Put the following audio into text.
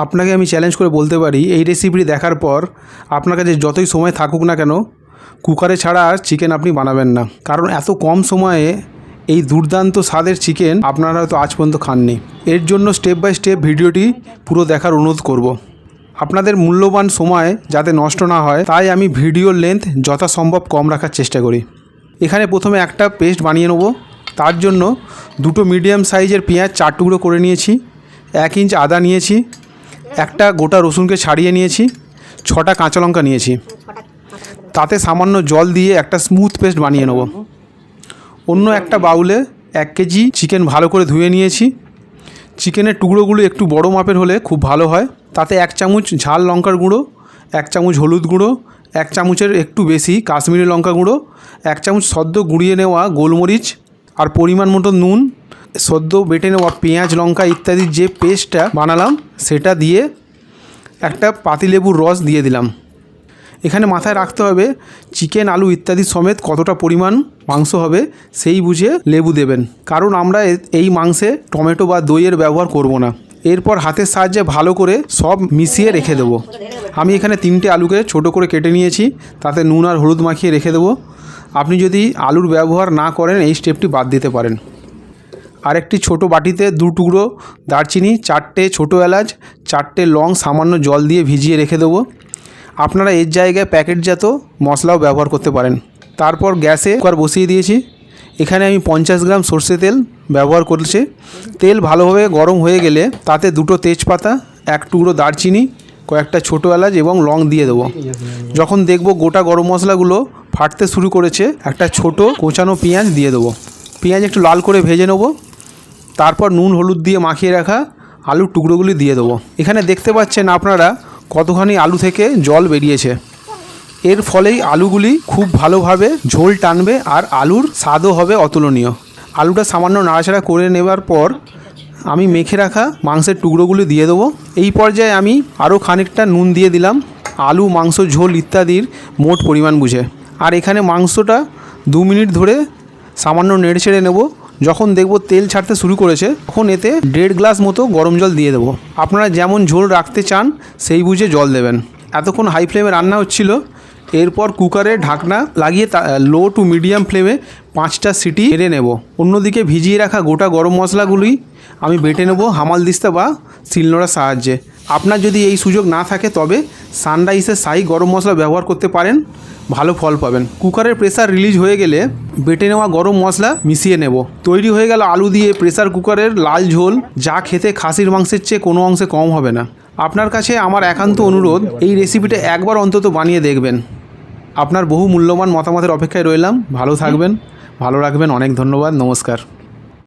আপনাকে আমি চ্যালেঞ্জ করে বলতে পারি, এই রেসিপিটি দেখার পর আপনার কাছে যতই সময় থাকুক না কেন, কুকারে ছাড়া আর চিকেন আপনি বানাবেন না। কারণ এত কম সময়ে এই দুর্দান্ত স্বাদের চিকেন আপনারা হয়তো আজ পর্যন্ত খাননি। এর জন্য স্টেপ বাই স্টেপ ভিডিওটি পুরো দেখার অনুরোধ করব। আপনাদের মূল্যবান সময় যাতে নষ্ট না হয়, তাই আমি ভিডিওর লেন্থ যথাসম্ভব কম রাখার চেষ্টা করি। এখানে প্রথমে একটা পেস্ট বানিয়ে নেব। তার জন্য দুটো মিডিয়াম সাইজের পেঁয়াজ 4 টুকরো করে নিয়েছি, 1 ইঞ্চ আদা নিয়েছি, একটা গোটা রসুনকে ছাড়িয়ে নিয়েছি, 6টা কাঁচা লঙ্কা নিয়েছি। তাতে সামান্য জল দিয়ে একটা স্মুথ পেস্ট বানিয়ে নেব। অন্য একটা বাউলে 1 কেজি চিকেন ভালো করে ধুয়ে নিয়েছি। চিকেনের টুকরোগুলো একটু বড় মাপের হলে খুব ভালো হয়। তাতে 1 চামচ ঝাল লঙ্কার গুঁড়ো, 1 চামচ হলুদ গুঁড়ো, 1 চামচের একটু বেশি কাশ্মীরি লঙ্কা গুঁড়ো, 1 চামচ সদ্য গুঁড়িয়ে নেওয়া গোলমরিচ, আর পরিমাণ মতো নুন, সদ্য বেটে নেওয়া পেঁয়াজ লঙ্কা ইত্যাদির যে পেস্টটা বানালাম সেটা দিয়ে একটা পাতিলেবুর রস দিয়ে দিলাম। এখানে মাথায় রাখতে হবে চিকেন আলু ইত্যাদি সমেত কতটা পরিমাণ মাংস হবে সেই বুঝে লেবু দেবেন, কারণ আমরা এই মাংসে টমেটো বা দইয়ের ব্যবহার করব না। এরপর হাতের সাহায্যে ভালো করে সব মিশিয়ে রেখে দেবো। আমি এখানে 3টে আলুকে ছোট করে কেটে নিয়েছি, তাতে নুন আর হলুদ মাখিয়ে রেখে দেবো। আপনি যদি আলুর ব্যবহার না করেন এই স্টেপটি বাদ দিতে পারেন। আরেকটি ছোট বাটিতে 2 টুকরো দারচিনি, 4টে ছোটো এলাচ, 4টে লং সামান্য জল দিয়ে ভিজিয়ে রেখে দেবো। আপনারা এর জায়গায় প্যাকেটজাত মশলাও ব্যবহার করতে পারেন। তারপর গ্যাসে কুকার বসিয়ে দিয়েছি। এখানে আমি 50 গ্রাম সর্ষে তেল ব্যবহার করছি। তেল ভালোভাবে গরম হয়ে গেলে তাতে 2টো তেজপাতা, 1 টুকরো দারচিনি, কয়েকটা ছোটো এলাচ এবং লং দিয়ে দেবো। যখন দেখব গোটা গরম মশলাগুলো ফাটতে শুরু করেছে, একটা ছোট কোচানো পেঁয়াজ দিয়ে দেবো। পেঁয়াজ একটু লাল করে ভেজে নেব। তারপর নুন হলুদ দিয়ে মাখিয়ে রাখা আলুর টুকরোগুলি দিয়ে দেবো। এখানে দেখতে পাচ্ছেন আপনারা কতখানি আলু থেকে জল বেরিয়েছে। এর ফলেই আলুগুলি খুব ভালোভাবে ঝোল টানবে আর আলুর স্বাদও হবে অতুলনীয়। আলুটা সামান্য নাড়াচাড়া করে নেবার পর আমি মেখে রাখা মাংসের টুকরোগুলি দিয়ে দেবো। এই পর্যায়ে আমি আরও খানিকটা নুন দিয়ে দিলাম আলু, মাংস, ঝোল ইত্যাদির মোট পরিমাণ বুঝে। আর এখানে মাংসটা 2 মিনিট ধরে সামান্য নেড়ে ছেড়ে নেব। যখন দেখব তেল ছাড়তে শুরু করেছে, তখন এতে 1.5 গ্লাস মতো গরম জল দিয়ে দেবো। আপনারা যেমন ঝোল রাখতে চান সেই বুঝে জল দেবেন। এতক্ষণ হাই ফ্লেমে রান্না হচ্ছিল। এরপর কুকারে ঢাকনা লাগিয়ে লো টু মিডিয়াম ফ্লেমে 5টা সিটি মেরে নেব। অন্যদিকে ভিজিয়ে রাখা গোটা গরম মশলাগুলি আমি বেটে নেব হামালদিস্তা বা শিলনোড়ার সাহায্যে। আপনার যদি এই সুযোগ না থাকে তবে সানরাইসের শাহি গরম মশলা ব্যবহার করতে পারেন, ভালো ফল পাবেন। কুকারের প্রেসার রিলিজ হয়ে গেলে বেটে নেওয়া গরম মশলা মিশিয়ে নেব। তৈরি হয়ে গেল আলু দিয়ে প্রেসার কুকারের লাল ঝোল, যা খেতে খাসির মাংসের চেয়ে কোনো অংশে কম হবে না। আপনার কাছে আমার একান্ত অনুরোধ, এই রেসিপিটা একবার অন্তত বানিয়ে দেখবেন। আপনার বহু মূল্যবান মতামতের অপেক্ষায় রইলাম। ভালো থাকবেন, ভালো রাখবেন। অনেক ধন্যবাদ, নমস্কার।